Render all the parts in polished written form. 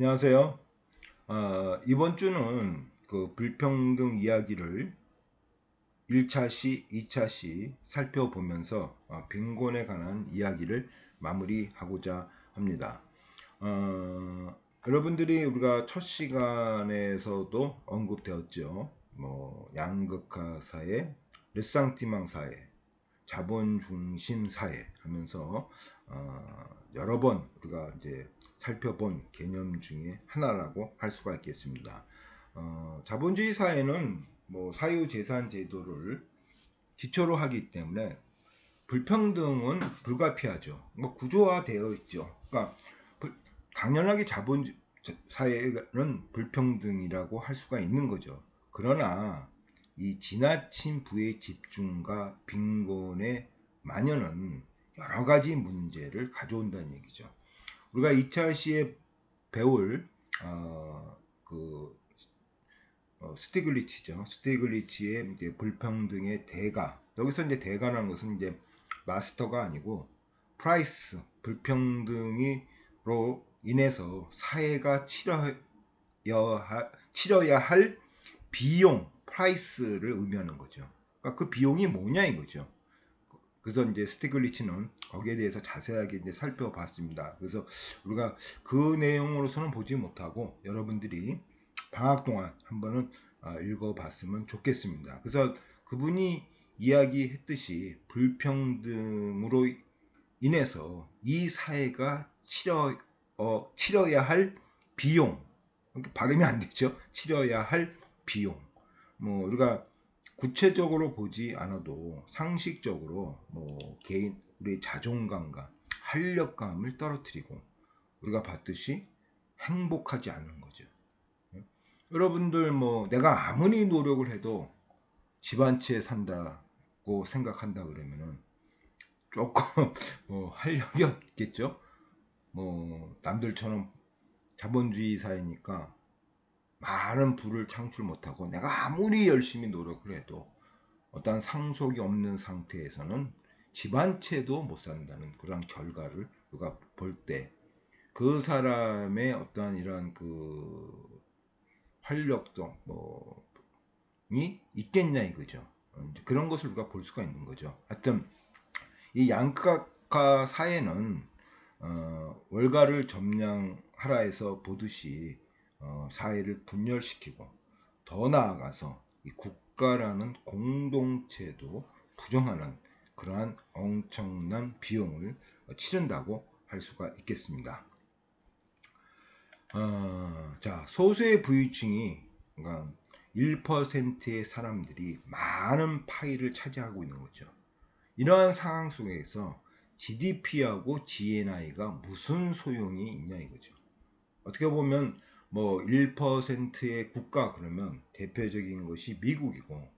안녕하세요. 이번 주는 그 불평등 이야기를 1차 시, 2차 시 살펴보면서 빈곤에 관한 이야기를 마무리하고자 합니다. 여러분들이 우리가 첫 시간에서도 언급되었죠. 양극화 사회, 르상티망 사회, 자본 중심 사회 하면서 여러 번 우리가 이제 살펴본 개념 중에 하나라고 할 수가 있겠습니다. 자본주의 사회는 사유재산 제도를 기초로 하기 때문에 불평등은 불가피하죠. 구조화되어 있죠. 그러니까 당연하게 자본주의 사회는 불평등이라고 할 수가 있는 거죠. 그러나 이 지나친 부의 집중과 빈곤의 만연은 여러 가지 문제를 가져온다는 얘기죠. 우리가 2차 시에 배울 스티글리츠죠. 스티글리츠의 이제 불평등의 대가. 여기서 이제 대가라는 것은 이제 마스터가 아니고 프라이스, 불평등으로 인해서 사회가 치러야 할 비용, 프라이스를 의미하는 거죠. 그러니까 그 비용이 뭐냐 이거죠. 그래서 이제 스티글리츠는 거기에 대해서 자세하게 이제 살펴봤습니다. 그래서 우리가 그 내용으로서는 보지 못하고 여러분들이 방학 동안 한번은 읽어봤으면 좋겠습니다. 그래서 그분이 이야기했듯이 불평등으로 인해서 이 사회가 치러야 할 비용, 발음이 안 되죠. 치러야 할 비용. 우리가 구체적으로 보지 않아도 상식적으로 개인 우리의 자존감과 활력감을 떨어뜨리고 우리가 봤듯이 행복하지 않은 거죠. 여러분들 내가 아무리 노력을 해도 집 한 채 산다고 생각한다 그러면은 조금 활력이 없겠죠. 남들처럼 자본주의 사회니까 많은 부를 창출 못하고 내가 아무리 열심히 노력을 해도 어떤 상속이 없는 상태에서는 집 한 채도 못 산다는 그런 결과를 우리가 볼 때 그 사람의 어떠한 이런 그 활력성이 있겠냐 이거죠. 그런 것을 우리가 볼 수가 있는 거죠. 하여튼 이 양극화 사회는 월가를 점령하라 해서 보듯이 사회를 분열시키고 더 나아가서 이 국가라는 공동체도 부정하는 그러한 엄청난 비용을 치른다고 할 수가 있겠습니다. 자, 소수의 부유층이 그러니까 1%의 사람들이 많은 파이를 차지하고 있는 거죠. 이러한 상황 속에서 GDP하고 GNI가 무슨 소용이 있냐 이거죠. 어떻게 보면 1%의 국가 그러면 대표적인 것이 미국이고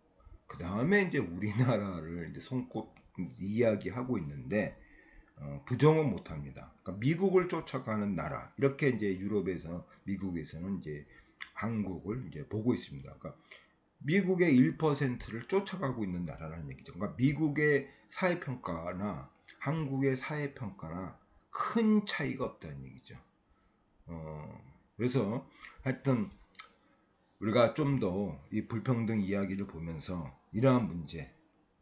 그 다음에 이제 우리나라를 이제 손꼽 이야기하고 있는데 부정은 못합니다. 그러니까 미국을 쫓아가는 나라 이렇게 이제 유럽에서 미국에서는 이제 한국을 이제 보고 있습니다. 그러니까 미국의 1%를 쫓아가고 있는 나라라는 얘기죠. 그러니까 미국의 사회평가나 한국의 사회평가나 큰 차이가 없다는 얘기죠. 그래서 하여튼 우리가 좀 더 이 불평등 이야기를 보면서 이러한 문제,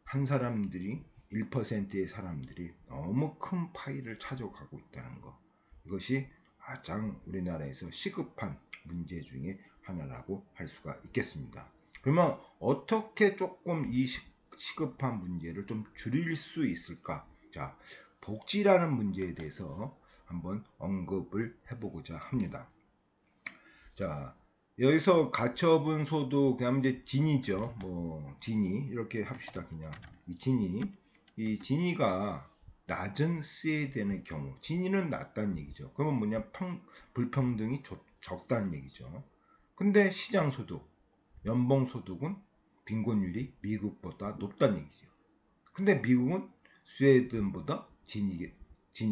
한 사람들이 1%의 사람들이 너무 큰 파이를 차지하고 있다는 거. 이것이 가장 우리나라에서 시급한 문제 중에 하나라고 할 수가 있겠습니다. 그러면 어떻게 조금 이 시급한 문제를 좀 줄일 수 있을까? 자, 복지라는 문제에 대해서 한번 언급을 해보고자 합니다. 자, 여기서 가처분 소득, 그다음 이제 진이죠. 진이 이렇게 합시다. 그냥 이 진이가 낮은 스웨덴의 경우, 진이는 낮다는 얘기죠. 그러면 뭐냐, 불평등이 적다는 얘기죠. 근데 시장 소득, 연봉 소득은 빈곤율이 미국보다 높다는 얘기죠. 근데 미국은 스웨덴보다 진위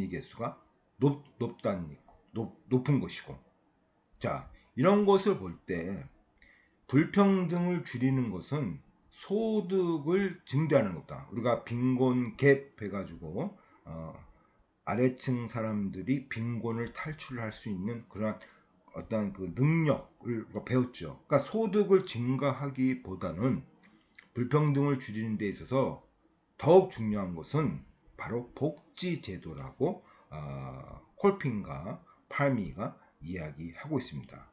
개수가 높은 것이고, 자, 이런 것을 볼 때 불평등을 줄이는 것은 소득을 증대하는 거다. 우리가 빈곤 갭 해가지고 아래층 사람들이 빈곤을 탈출할 수 있는 그런 어떤 그 능력을 배웠죠. 그러니까 소득을 증가하기보다는 불평등을 줄이는 데 있어서 더욱 중요한 것은 바로 복지 제도라고 콜핑과 팔미가 이야기하고 있습니다.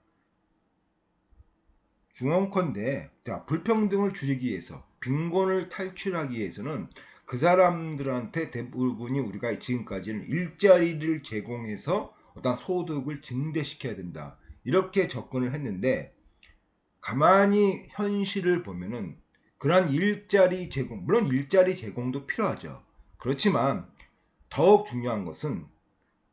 중원컨대 불평등을 줄이기 위해서 빈곤을 탈출하기 위해서는 그 사람들한테 대부분이 우리가 지금까지는 일자리를 제공해서 어떤 소득을 증대시켜야 된다. 이렇게 접근을 했는데 가만히 현실을 보면은 그러한 일자리 제공, 물론 일자리 제공도 필요하죠. 그렇지만 더욱 중요한 것은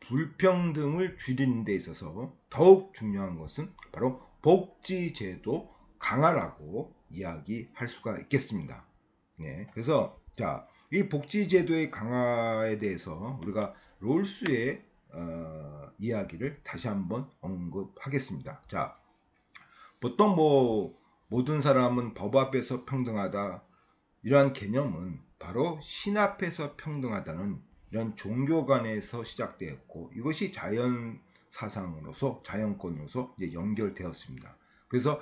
불평등을 줄이는 데 있어서 더욱 중요한 것은 바로 복지제도 강화라고 이야기할 수가 있겠습니다. 네, 그래서 이 복지제도의 강화에 대해서 우리가 롤스의 이야기를 다시 한번 언급하겠습니다. 보통 모든 사람은 법 앞에서 평등하다 이러한 개념은 바로 신 앞에서 평등하다는 이런 종교관에서 시작되었고 이것이 자연 사상으로서 자연권으로서 이제 연결되었습니다. 그래서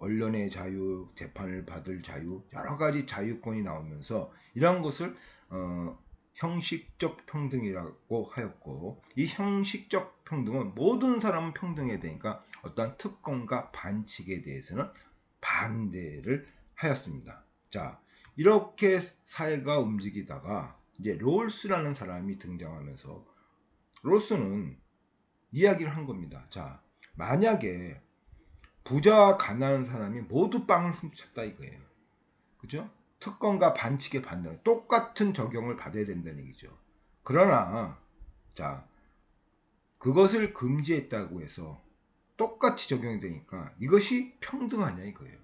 언론의 자유, 재판을 받을 자유, 여러 가지 자유권이 나오면서 이러한 것을 형식적 평등이라고 하였고 이 형식적 평등은 모든 사람은 평등해야 되니까 어떤 특권과 반칙에 대해서는 반대를 하였습니다. 이렇게 사회가 움직이다가 이제 롤스라는 사람이 등장하면서 롤스는 이야기를 한 겁니다. 만약에 부자와 가난한 사람이 모두 빵을 훔쳤다 이거예요. 그죠? 특권과 반칙에 받는 똑같은 적용을 받아야 된다는 얘기죠. 그러나 그것을 금지했다고 해서 똑같이 적용이 되니까 이것이 평등하냐 이거예요.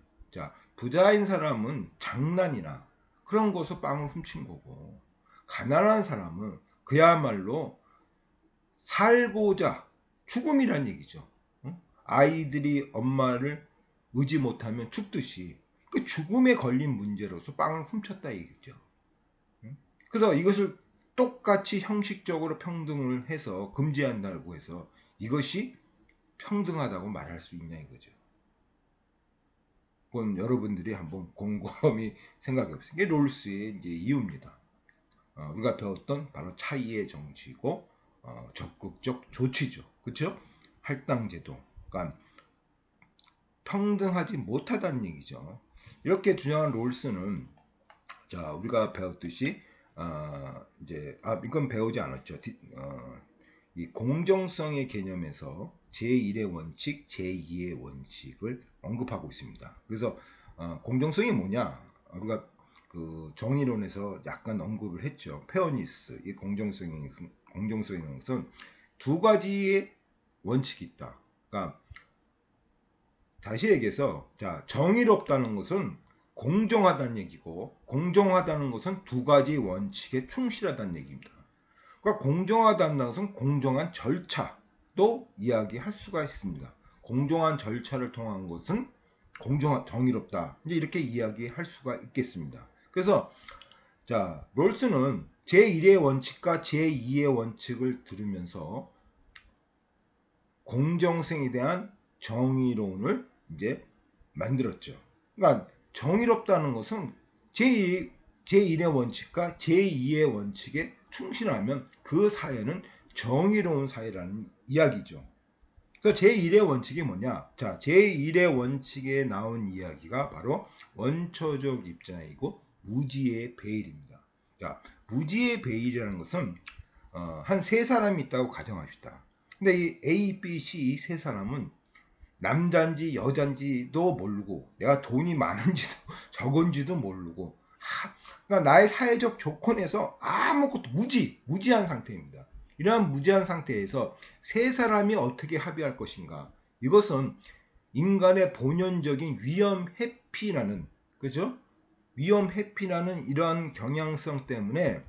부자인 사람은 장난이나 그런 것을 빵을 훔친 거고 가난한 사람은 그야말로 살고자 죽음이란 얘기죠. 아이들이 엄마를 의지 못하면 죽듯이 그 죽음에 걸린 문제로서 빵을 훔쳤다 얘기죠. 그래서 이것을 똑같이 형식적으로 평등을 해서 금지한다고 해서 이것이 평등하다고 말할 수 있냐 이거죠. 그건 여러분들이 한번 곰곰이 생각해 보세요. 이게 롤스의 이제 이유입니다. 우리가 배웠던 바로 차이의 정치고 적극적 조치죠. 그렇죠? 할당제도. 그러니까 평등하지 못하다는 얘기죠. 이렇게 주장한 롤스는 우리가 배웠듯이 이건 배우지 않았죠. 이 공정성의 개념에서 제1의 원칙, 제2의 원칙을 언급하고 있습니다. 그래서 공정성이 뭐냐? 우리가 그 정의론에서 약간 언급을 했죠. 페어니스, 이 공정성인 것은 두 가지의 원칙이 있다. 그러니까 다시 얘기해서 정의롭다는 것은 공정하다는 얘기고 공정하다는 것은 두 가지 원칙에 충실하다는 얘기입니다. 그러니까 공정하다는 것은 공정한 절차도 이야기할 수가 있습니다. 공정한 절차를 통한 것은 정의롭다. 이제 이렇게 이야기할 수가 있겠습니다. 그래서 롤스는 제1의 원칙과 제2의 원칙을 들으면서 공정성에 대한 정의론을 이제 만들었죠. 그러니까 정의롭다는 것은 제1의 원칙과 제2의 원칙에 충실하면 그 사회는 정의로운 사회라는 이야기죠. 그래서 제1의 원칙이 뭐냐? 제1의 원칙에 나온 이야기가 바로 원초적 입장이고 무지의 배일입니다. 무지의 배일이라는 것은 한 세 사람이 있다고 가정합시다. 근데 이 A, B, C 이 세 사람은 남자인지 여자인지도 모르고 내가 돈이 많은지도 적은지도 모르고 그러니까 나의 사회적 조건에서 아무것도 무지한 상태입니다. 이러한 무지한 상태에서 세 사람이 어떻게 합의할 것인가? 이것은 인간의 본연적인 위험 회피라는 그죠? 위험 회피라는 이러한 경향성 때문에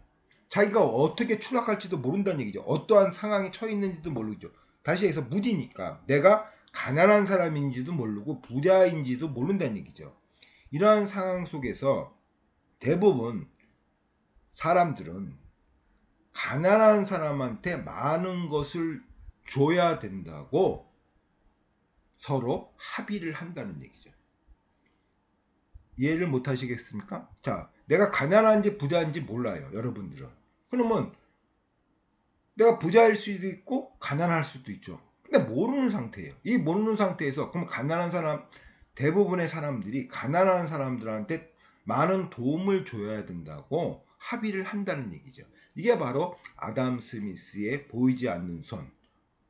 자기가 어떻게 추락할지도 모른다는 얘기죠. 어떠한 상황에 처해 있는지도 모르죠. 다시 해서 무지니까 내가 가난한 사람인지도 모르고 부자인지도 모른다는 얘기죠. 이러한 상황 속에서 대부분 사람들은 가난한 사람한테 많은 것을 줘야 된다고 서로 합의를 한다는 얘기죠. 이해를 못 하시겠습니까? 자, 내가 가난한지 부자인지 몰라요, 여러분들은. 그러면 내가 부자일 수도 있고 가난할 수도 있죠. 근데 모르는 상태예요. 이 모르는 상태에서 그럼 가난한 사람, 대부분의 사람들이 가난한 사람들한테 많은 도움을 줘야 된다고 합의를 한다는 얘기죠. 이게 바로 아담 스미스의 보이지 않는 손,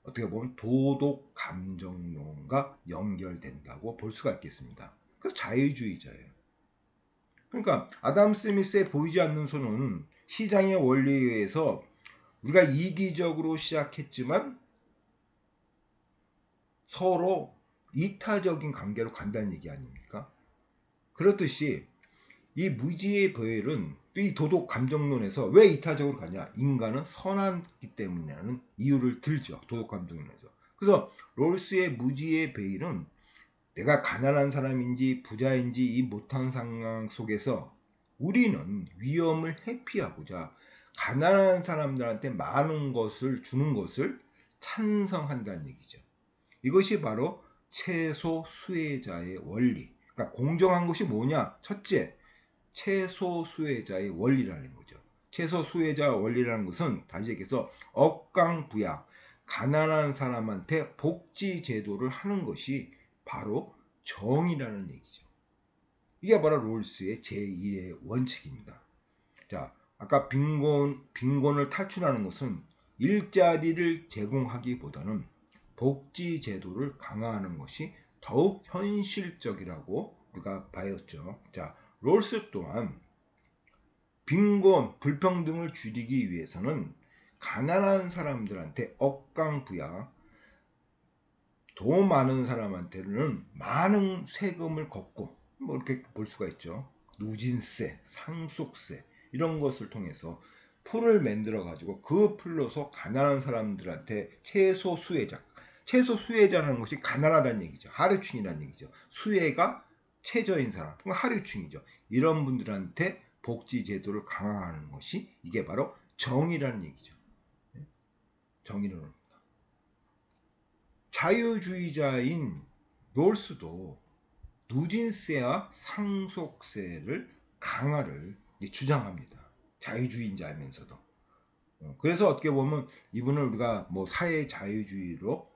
어떻게 보면 도덕 감정론과 연결된다고 볼 수가 있겠습니다. 그래서 자유주의자예요. 그러니까 아담 스미스의 보이지 않는 손은 시장의 원리에 의해서 우리가 이기적으로 시작했지만 서로 이타적인 관계로 간다는 얘기 아닙니까? 그렇듯이 이 무지의 보혈은 이 도덕 감정론에서 왜 이타적으로 가냐? 인간은 선하기 때문이라는 이유를 들죠. 도덕 감정론에서. 그래서 롤스의 무지의 베일은 내가 가난한 사람인지 부자인지 이 못한 상황 속에서 우리는 위험을 회피하고자 가난한 사람들한테 많은 것을 주는 것을 찬성한다는 얘기죠. 이것이 바로 최소 수혜자의 원리. 그러니까 공정한 것이 뭐냐? 첫째, 최소 수혜자의 원리라는 거죠. 최소 수혜자 원리라는 것은 다시 얘기해서 억강부약, 가난한 사람한테 복지 제도를 하는 것이 바로 정의라는 얘기죠. 이게 바로 롤스의 제1의 원칙입니다. 자, 아까 빈곤을 탈출하는 것은 일자리를 제공하기보다는 복지 제도를 강화하는 것이 더욱 현실적이라고 우리가 봐였죠. 자, 롤스 또한 빈곤, 불평등을 줄이기 위해서는 가난한 사람들한테 억강부약, 더 많은 사람한테는 많은 세금을 걷고 뭐 이렇게 볼 수가 있죠. 누진세, 상속세 이런 것을 통해서 풀을 만들어 가지고 그 풀로서 가난한 사람들한테 최소 수혜자라는 것이 가난하다는 얘기죠. 하류층이라는 얘기죠. 수혜가 최저인 사람, 하류층이죠. 이런 분들한테 복지 제도를 강화하는 것이 이게 바로 정의라는 얘기죠. 정의를 자유주의자인 롤스도 누진세와 상속세를 강화를 주장합니다. 자유주의자이면서도. 그래서 어떻게 보면 이분을 우리가 뭐 사회 자유주의로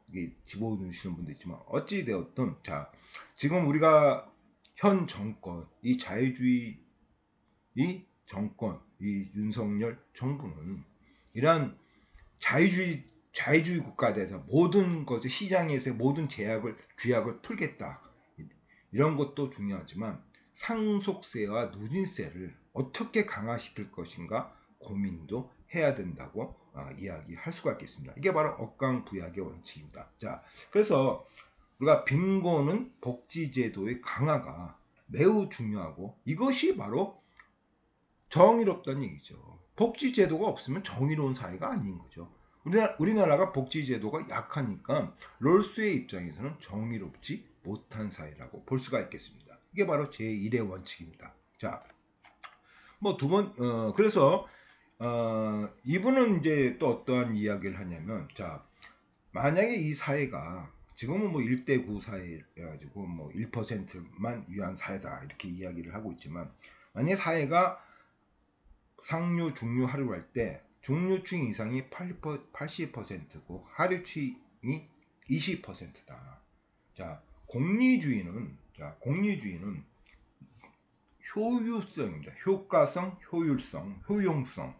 집어넣으시는 분도 있지만 어찌 되었든 자 지금 우리가 현 정권 이 자유주의 이 정권 이 윤석열 정부는 이러한 자유주의 국가에 대해서 모든 것을 시장에서 모든 규약을 풀겠다. 이런 것도 중요하지만 상속세와 누진세를 어떻게 강화시킬 것인가 고민도 해야 된다고 이야기할 수가 있겠습니다. 이게 바로 억강부약의 원칙입니다. 자, 그래서 우리가 빈곤은 복지제도의 강화가 매우 중요하고 이것이 바로 정의롭다는 얘기죠. 복지제도가 없으면 정의로운 사회가 아닌 거죠. 우리나라가 복지제도가 약하니까 롤스의 입장에서는 정의롭지 못한 사회라고 볼 수가 있겠습니다. 이게 바로 제1의 원칙입니다. 자, 뭐 그래서 이분은 이제 또 어떠한 이야기를 하냐면, 자, 만약에 이 사회가 지금은 뭐 1대9 사회여가지고 뭐 1%만 위한 사회다 이렇게 이야기를 하고 있지만, 만약에 사회가 상류, 중류, 하류를 할 때 중류층 이상이 80%고 하류층이 20%다. 자, 공리주의는 효율성입니다. 효과성, 효율성, 효용성.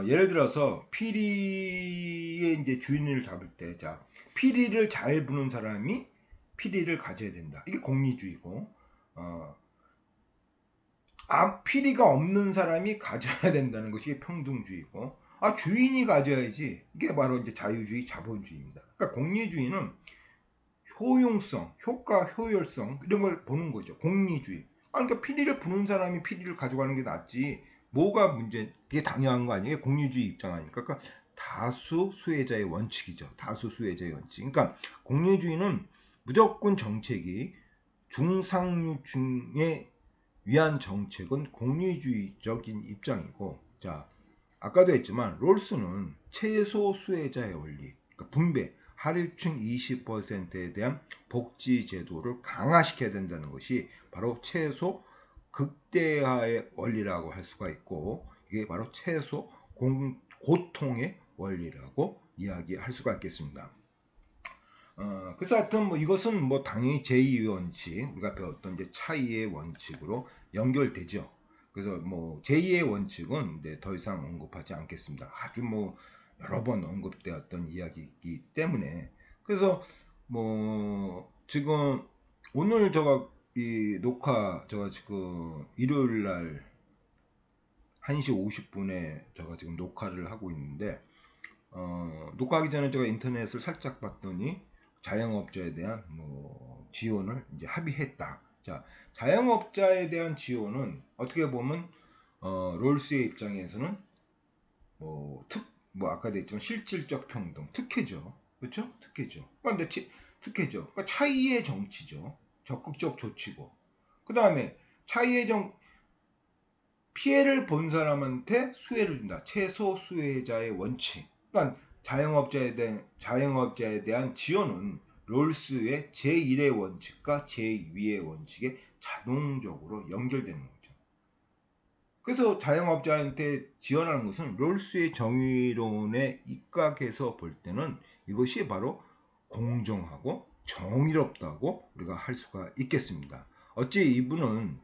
예를 들어서 피리의 이제 주인을 잡을 때, 자, 피리를 잘 부는 사람이 피리를 가져야 된다. 이게 공리주의고, 피리가 없는 사람이 가져야 된다는 것이 평등주의고, 주인이 가져야지. 이게 바로 이제 자유주의, 자본주의입니다. 그러니까 공리주의는 효용성, 효과, 효율성 이런 걸 보는 거죠. 공리주의. 그러니까 피리를 부는 사람이 피리를 가져가는 게 낫지. 뭐가 문제? 이게 당연한 거 아니에요? 공리주의 입장 아닙니까? 그러니까 다수 수혜자의 원칙이죠. 다수 수혜자의 원칙. 그러니까 공리주의는 무조건 정책이 중상류층에 위한 정책은 공리주의적인 입장이고, 자, 아까도 했지만 롤스는 최소 수혜자의 원리, 그러니까 분배, 하류층 20%에 대한 복지 제도를 강화시켜야 된다는 것이 바로 최소 극대화의 원리라고 할 수가 있고, 이게 바로 최소 고통의 원리라고 이야기할 수가 있겠습니다. 그래서 하여튼 뭐 이것은 뭐 당연히 제2의 원칙, 우리가 배웠던 이제 차이의 원칙으로 연결되죠. 그래서 뭐 제2의 원칙은 이제 더 이상 언급하지 않겠습니다. 아주 뭐 여러 번 언급되었던 이야기이기 때문에. 그래서 뭐 지금 오늘 제가 이 녹화 제가 지금 일요일 날 1시 50분에 제가 지금 녹화를 하고 있는데, 녹화하기 전에 제가 인터넷을 살짝 봤더니 자영업자에 대한 뭐 지원을 이제 합의했다. 자, 자영업자에 대한 지원은 어떻게 보면 롤스의 입장에서는 뭐 아까도 했지만 실질적 평등, 특혜죠. 그렇죠? 특혜죠. 그런데 특혜죠. 그러니까 차이의 정치죠. 적극적 조치고. 그 다음에 피해를 본 사람한테 수혜를 준다. 최소 수혜자의 원칙. 그러니까 자영업자에 대한 지원은 롤스의 제1의 원칙과 제2의 원칙에 자동적으로 연결되는 거죠. 그래서 자영업자한테 지원하는 것은 롤스의 정의론에 입각해서 볼 때는 이것이 바로 공정하고 정의롭다고 우리가 할 수가 있겠습니다. 어찌 이분은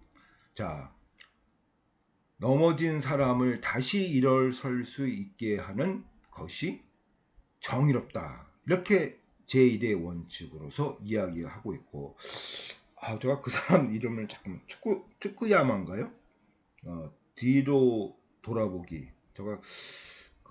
넘어진 사람을 다시 일어설 수 있게 하는 것이 정의롭다. 이렇게 제1의 원칙으로서 이야기하고 있고, 제가 그 사람 이름을 잠깐만, 축구야만가요? 뒤로 돌아보기. 제가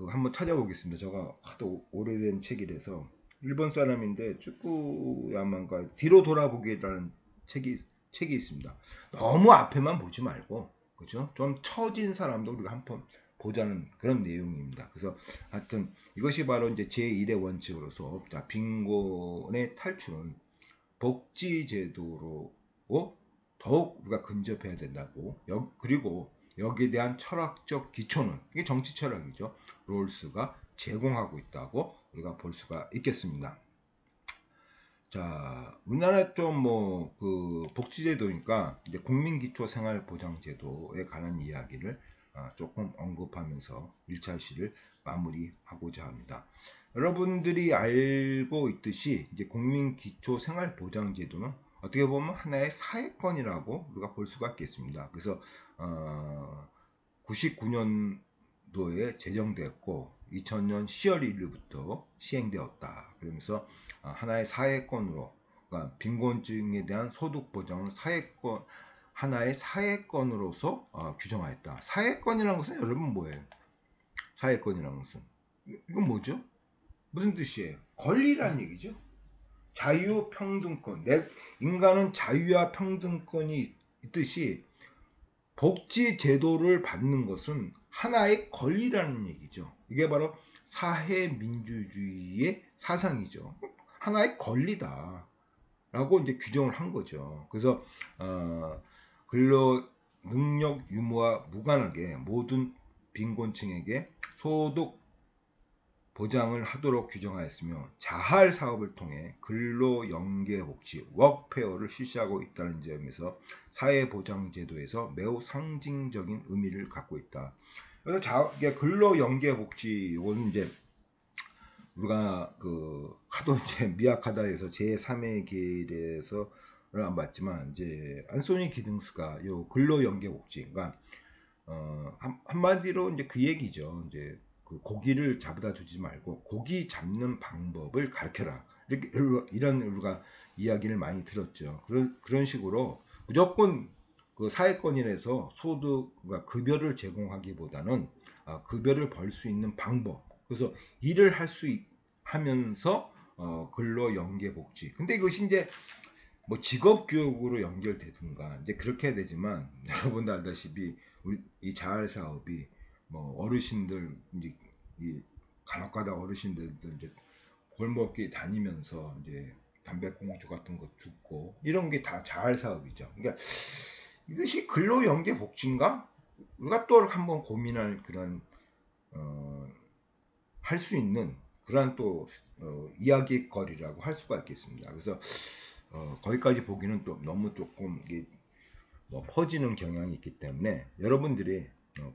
한번 찾아보겠습니다. 제가 하도 오래된 책이라서. 일본 사람인데 축구야만가 뒤로 돌아보기라는 책이 있습니다. 너무 앞에만 보지 말고, 그죠? 좀 처진 사람도 우리가 한번 보자는 그런 내용입니다. 그래서 하여튼 이것이 바로 이제 제1의 원칙으로서 빈곤의 탈출은 복지 제도로 더욱 우리가 근접해야 된다고. 그리고 여기에 대한 철학적 기초는 이게 정치 철학이죠. 롤스가 제공하고 있다고 우리가 볼 수가 있겠습니다. 자, 우리나라 좀 복지제도니까 이제 국민기초생활보장제도에 관한 이야기를 조금 언급하면서 1차 시를 마무리하고자 합니다. 여러분들이 알고 있듯이 이제 국민기초생활보장제도는 어떻게 보면 하나의 사회권이라고 우리가 볼 수가 있겠습니다. 그래서 99년도에 제정되었고 2000년 10월 1일부터 시행되었다. 그러면서 하나의 사회권으로, 그러니까 빈곤층에 대한 소득 보장을 하나의 사회권으로서 규정하였다. 사회권이라는 것은 여러분 뭐예요? 사회권이라는 것은 이건 뭐죠? 무슨 뜻이에요? 권리라는 얘기죠. 자유평등권. 인간은 자유와 평등권이 있듯이 복지 제도를 받는 것은 하나의 권리라는 얘기죠. 이게 바로 사회민주주의의 사상이죠. 하나의 권리다 라고 이제 규정을 한 거죠. 그래서 근로 능력 유무와 무관하게 모든 빈곤층에게 소득 보장을 하도록 규정하였으며 자활 사업을 통해 근로 연계 복지 워크페어를 실시하고 있다는 점에서 사회보장제도에서 매우 상징적인 의미를 갖고 있다. 그래서 근로 연계 복지 이거는 이제 우리가 하도 이제 미약하다 해서 제3의 길에서를 안 봤지만 이제 안소니 기등스가 요 근로 연계 복지, 그러니까 한마디로 이제 그 얘기죠. 이제 고기를 잡아다 주지 말고 고기 잡는 방법을 가르쳐라. 이런 우리가 이야기를 많이 들었죠. 그런 식으로 무조건 사회권이라서 소득과 급여를 제공하기보다는 급여를 벌 수 있는 방법. 그래서 일을 하면서 근로 연계 복지. 근데 이것이 이제 뭐 직업 교육으로 연결되든가 이제 그렇게 해야 되지만 여러분도 알다시피 이 자활 사업이 뭐 어르신들 이제 간혹가다 어르신들 이제 골목길 다니면서 이제 담배꽁초 같은 거 줍고 이런 게 다 자활 사업이죠. 그러니까 이것이 근로 연계 복지인가? 우리가 또 한번 고민할 그런 할 수 있는 그러한 또 이야기거리라고 할 수가 있겠습니다. 그래서 거기까지 보기는 또 너무 조금 이게 뭐 퍼지는 경향이 있기 때문에 여러분들이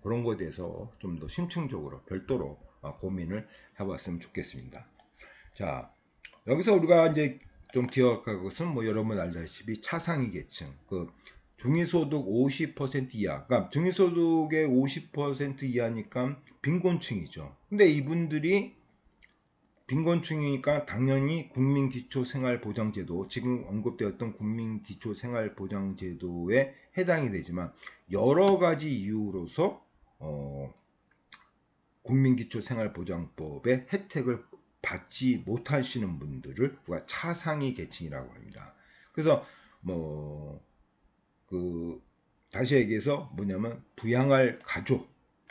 그런 거에 대해서 좀 더 심층적으로 별도로 고민을 해봤으면 좋겠습니다. 자, 여기서 우리가 이제 좀 기억할 것은 뭐 여러분 알다시피 차상위 계층, 그 중위소득 50% 이하, 그러니까 중위소득의 50% 이하니까 빈곤층이죠. 근데 이분들이 빈곤층이니까 당연히 국민기초생활보장제도, 지금 언급되었던 국민기초생활보장제도에 해당이 되지만 여러 가지 이유로서 국민기초생활보장법의 혜택을 받지 못하시는 분들을 우리가 차상위 계층이라고 합니다. 그래서 뭐 그 다시 얘기해서 뭐냐면 부양할 가족,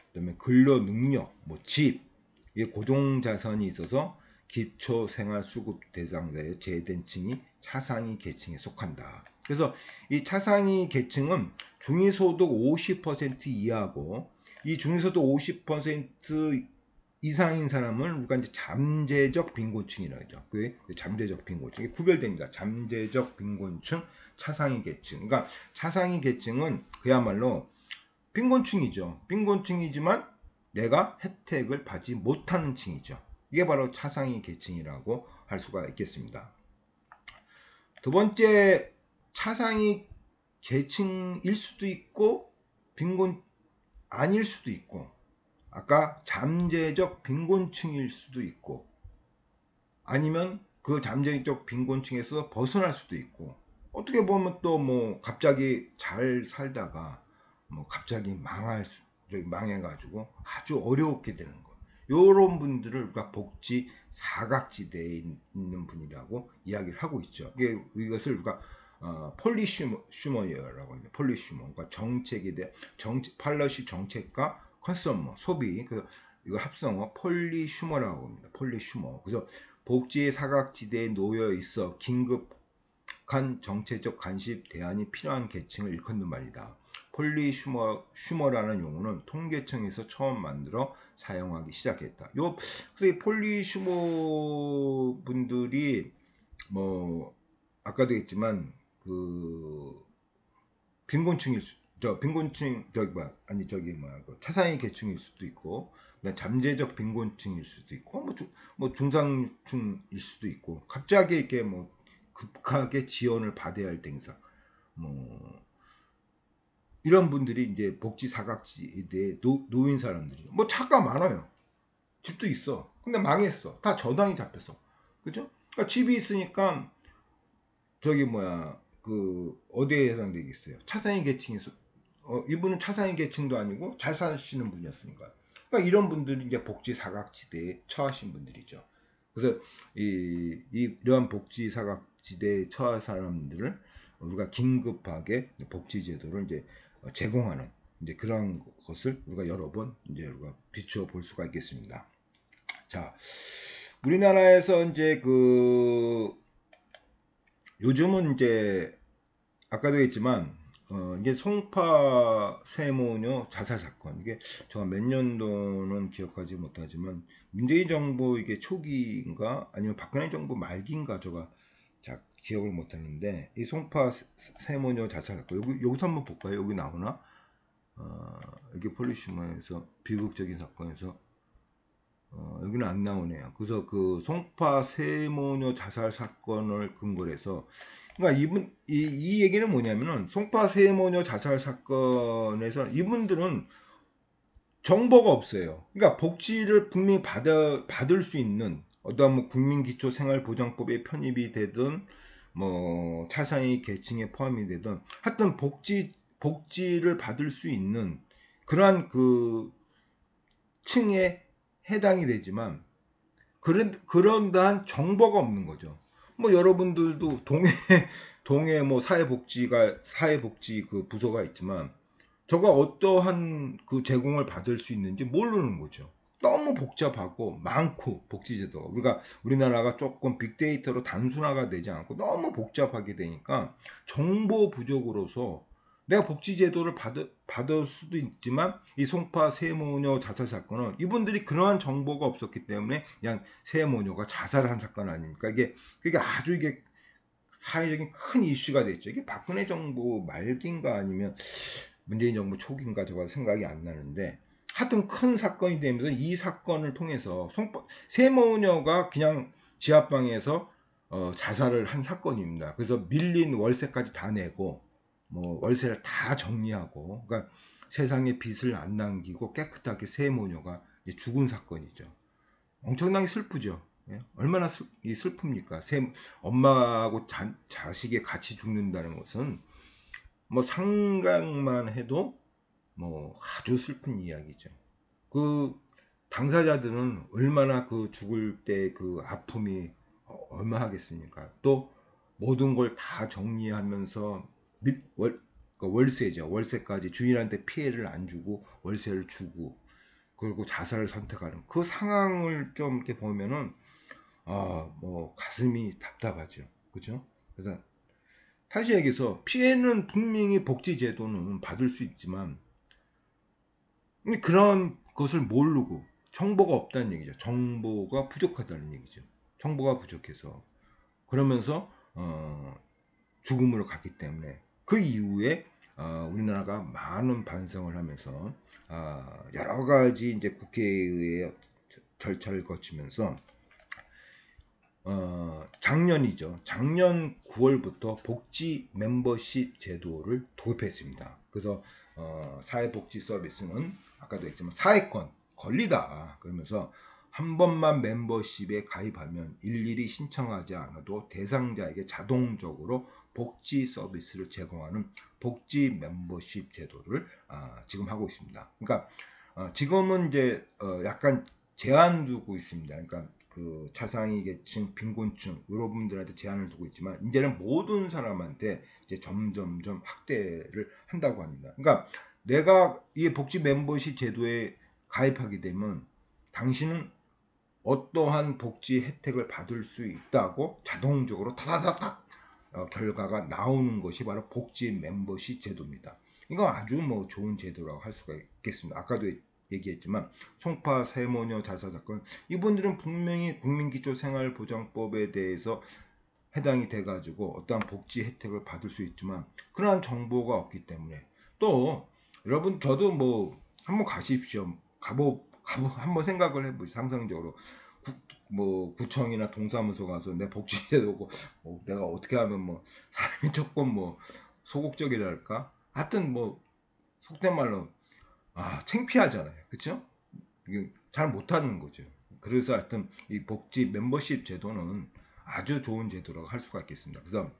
그다음에 근로 능력, 뭐 집, 고정 자산이 있어서 기초생활수급 대상자에 제외된 층이 차상위 계층에 속한다. 그래서 이 차상위 계층은 중위소득 50% 이하고, 이 중위소득 50% 이상인 사람을 우리가 이제 잠재적 빈곤층이라고 하죠. 그 잠재적 빈곤층이 구별됩니다. 잠재적 빈곤층, 차상위 계층. 그러니까 차상위 계층은 그야말로 빈곤층이죠. 빈곤층이지만 내가 혜택을 받지 못하는 층이죠. 이게 바로 차상위 계층이라고 할 수가 있겠습니다. 두 번째, 차상위 계층일 수도 있고 빈곤 아닐 수도 있고, 아까 잠재적 빈곤층일 수도 있고, 아니면 그 잠재적 빈곤층에서 벗어날 수도 있고, 어떻게 보면 또 뭐 갑자기 잘 살다가 뭐 갑자기 망해가지고 아주 어렵게 되는 거. 요런 분들을 우리가 복지 사각지대에 있는 분이라고 이야기를 하고 있죠. 이것을 우리가 폴리슈머라고 합니다. 폴리슈머. 그러니까 정책에 대한 팔러시 정책과 컨서머 소비, 이거 합성어 폴리슈머라고 합니다. 폴리슈머. 그래서 복지 사각지대에 놓여 있어 긴급한 정책적 관심 대안이 필요한 계층을 일컫는 말이다. 폴리슈머라는 용어는 통계청에서 처음 만들어 사용하기 시작했다. 그래서 폴리슈머 분들이 뭐 아까도 했지만 그 빈곤층일 수, 빈곤층 차상위 계층일 수도 있고, 잠재적 빈곤층일 수도 있고, 뭐 중상층일 수도 있고, 갑자기 이렇게 뭐 급하게 지원을 받아야 할 땡사, 뭐 이런 분들이 이제 복지 사각지대에 놓인 사람들이, 뭐 차가 많아요, 집도 있어, 근데 망했어, 다 저당이 잡혔어, 그죠? 그러니까 집이 있으니까 어디에 해당되겠어요? 차상위 계층에서, 이분은 차상위 계층도 아니고 잘 사시는 분이었으니까. 그러니까 이런 분들이 이제 복지 사각지대에 처하신 분들이죠. 그래서 이러한 복지 사각지대에 처한 사람들을 우리가 긴급하게 복지 제도를 이제 제공하는 이제 그런 것을 우리가 여러 번 이제 우리가 비추어 볼 수가 있겠습니다. 자, 우리나라에서 이제 요즘은 이제 아까도 했지만 이게 송파 세모녀 자살 사건, 이게 제가 몇 년도는 기억하지 못하지만 문재인 정부 이게 초기인가 아니면 박근혜 정부 말기인가 제가 잘 기억을 못하는데, 이 송파 세모녀 자살 사건, 여기서 한번 볼까요? 여기 나오나? 이게 폴리슈머에서 비극적인 사건에서 여기는 안 나오네요. 그래서 그 송파 세모녀 자살 사건을 근거로 해서, 그러니까 이 얘기는 뭐냐면은 송파 세모녀 자살 사건에서 이분들은 정보가 없어요. 그러니까 복지를 분명히 받을 수 있는 어떠한 뭐 국민기초생활보장법에 편입이 되든 뭐 차상위 계층에 포함이 되든 하여튼 복지를 받을 수 있는 그러한 그 층에 해당이 되지만 그런다한 정보가 없는 거죠. 뭐 여러분들도 동해 뭐 사회복지 그 부서가 있지만 저가 어떠한 그 제공을 받을 수 있는지 모르는 거죠. 너무 복잡하고 많고 복지제도가 우리나라가 조금 빅데이터로 단순화가 되지 않고 너무 복잡하게 되니까 정보 부족으로서 내가 복지제도를 받을 수도 있지만 이 송파 세모녀 자살 사건은 이분들이 그러한 정보가 없었기 때문에 그냥 세모녀가 자살한 사건 아닙니까? 그게 아주 이게 사회적인 큰 이슈가 됐죠. 이게 박근혜 정부 말기인가 아니면 문재인 정부 초기인가 저가 생각이 안 나는데 하여튼 큰 사건이 되면서 이 사건을 통해서 세모녀가 그냥 지하방에서 자살을 한 사건입니다. 그래서 밀린 월세까지 다 내고 뭐 월세를 다 정리하고 그러니까 세상에 빚을 안 남기고 깨끗하게 세모녀가 죽은 사건이죠. 엄청나게 슬프죠. 예? 얼마나 슬픕니까? 엄마하고 자식이 같이 죽는다는 것은 뭐 상상만 해도 뭐 아주 슬픈 이야기죠. 그 당사자들은 얼마나 그 죽을 때 그 아픔이 얼마하겠습니까? 또 모든 걸 다 정리하면서 월세죠. 월세까지 주인한테 피해를 안 주고 월세를 주고 그리고 자살을 선택하는 그 상황을 좀 이렇게 보면은 뭐 가슴이 답답하죠. 그죠? 그래서 다시 얘기해서 피해는 분명히 복지제도는 받을 수 있지만 그런 것을 모르고 정보가 없다는 얘기죠. 정보가 부족하다는 얘기죠. 정보가 부족해서 그러면서 죽음으로 갔기 때문에 그 이후에 우리나라가 많은 반성을 하면서 여러 가지 이제 국회의 절차를 거치면서 작년이죠. 작년 9월부터 복지 멤버십 제도를 도입했습니다. 그래서 사회복지 서비스는 아까도 했지만 사회권 권리다. 그러면서 한 번만 멤버십에 가입하면 일일이 신청하지 않아도 대상자에게 자동적으로 복지 서비스를 제공하는 복지 멤버십 제도를 지금 하고 있습니다. 그러니까 지금은 이제 약간 제한 두고 있습니다. 그러니까 그 차상위 계층, 빈곤층 이런 분들한테 제한을 두고 있지만 이제는 모든 사람한테 이제 점점점 확대를 한다고 합니다. 그러니까 내가 이 복지 멤버십 제도에 가입하게 되면 당신은 어떠한 복지 혜택을 받을 수 있다고 자동적으로 타다닥 결과가 나오는 것이 바로 복지 멤버십 제도입니다. 이거 아주 뭐 좋은 제도라고 할 수가 있겠습니다. 아까도 얘기했지만 송파 세모녀 자살 사건 이분들은 분명히 국민기초생활보장법에 대해서 해당이 돼가지고 어떠한 복지 혜택을 받을 수 있지만 그러한 정보가 없기 때문에 또 여러분 저도 뭐 한번 가십시오. 한번 생각을 해보시죠. 상상적으로 뭐 구청이나 동사무소 가서 내 복지제도고 뭐 내가 어떻게 하면 뭐 사람이 조금 뭐 소극적이랄까 하여튼 뭐 속된 말로 창피하잖아요. 그쵸? 이게 잘 못하는 거죠. 그래서 하여튼 이 복지 멤버십 제도는 아주 좋은 제도라고 할 수가 있겠습니다. 그래서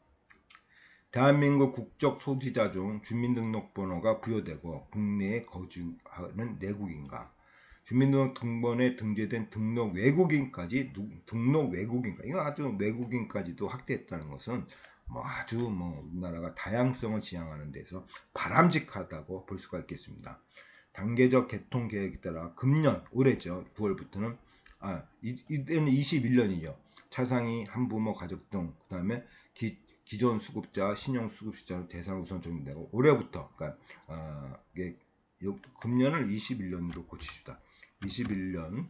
대한민국 국적 소지자 중 주민등록번호가 부여되고 국내에 거주하는 내국인과 주민등록번호에 등재된 등록 외국인까지 이거 아주 외국인까지도 확대했다는 것은 뭐 아주 뭐 우리나라가 다양성을 지향하는 데서 바람직하다고 볼 수가 있겠습니다. 단계적 개통 계획에 따라 금년 올해죠. 9월부터는 이때는 21년이죠. 차상위 한부모 가족 등 그다음에 기존 수급자, 신용 수급자를 대상 우선 적용되고 올해부터 그러니까 이게 금년을 21년으로 고치십니다. 21년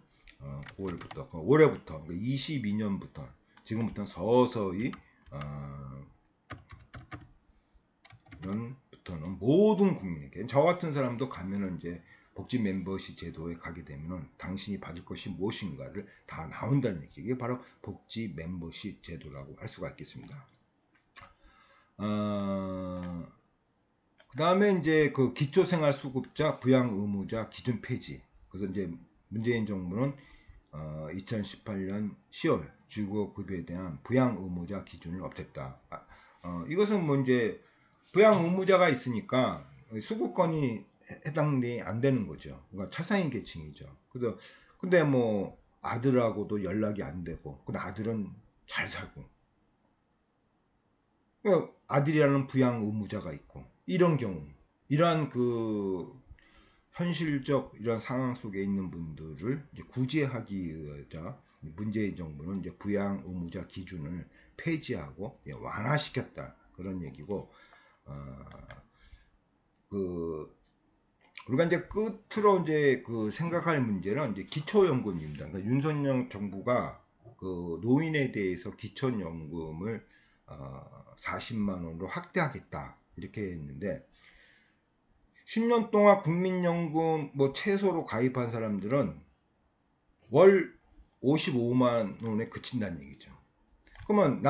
9월부터 올해부터 그러니까 22년부터 지금부터는 서서히 부터는 모든 국민에게 저 같은 사람도 가면은 이제 복지 멤버십 제도에 가게 되면은 당신이 받을 것이 무엇인가를 다 나온다는 얘기. 이게 바로 복지 멤버십 제도라고 할 수가 있겠습니다. 그 다음에 이제 그 기초생활수급자 부양 의무자 기준 폐지. 그래서 이제 문재인 정부는 2018년 10월 주거급여에 대한 부양 의무자 기준을 없앴다. 이것은 뭐 이제 부양 의무자가 있으니까 수급권이 해당이 안 되는 거죠. 그러니까 차상위 계층이죠. 그래서 근데 뭐 아들하고도 연락이 안 되고, 근데 아들은 잘 살고, 그러니까 아들이라는 부양 의무자가 있고, 이런 경우, 이러한 그 현실적 이런 상황 속에 있는 분들을 이제 구제하기 위해서 문재인 정부는 이제 부양 의무자 기준을 폐지하고 완화시켰다 그런 얘기고. 우리가 이제 끝으로 이제 생각할 문제는 이제 기초연금입니다. 그러니까 윤석열 정부가 노인에 대해서 기초연금을 40만 원으로 확대하겠다 이렇게 했는데 10년 동안 국민연금 최소로 가입한 사람들은 월 55만 원에 그친다는 얘기죠. 그러면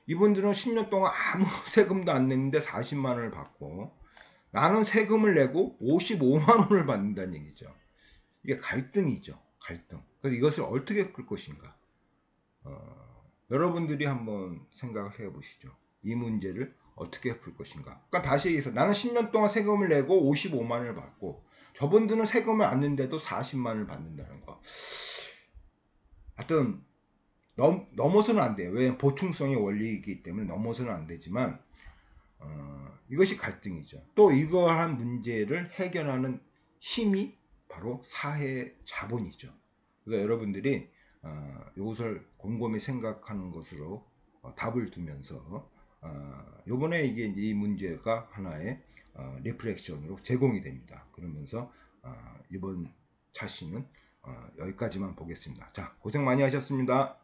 이분들은 10년 동안 아무 세금도 안 냈는데 40만 원을 받고 나는 세금을 내고 55만 원을 받는다는 얘기죠. 이게 갈등이죠. 갈등. 그래서 이것을 어떻게 풀 것인가. 여러분들이 한번 생각해 보시죠. 이 문제를 어떻게 풀 것인가. 그러니까 다시 얘기해서 나는 10년 동안 세금을 내고 55만 원을 받고 저분들은 세금을 안 냈는데도 40만 원을 받는다는 거. 하여튼 넘어서는 안 돼요. 왜? 보충성의 원리이기 때문에 넘어서는 안 되지만 이것이 갈등이죠. 또 이러한 문제를 해결하는 힘이 바로 사회 자본이죠. 그래서 여러분들이 이것을 곰곰이 생각하는 것으로 답을 두면서 요번에 이게 이 문제가 하나의 리플렉션으로 제공이 됩니다. 그러면서 이번 차시는 여기까지만 보겠습니다. 자, 고생 많이 하셨습니다.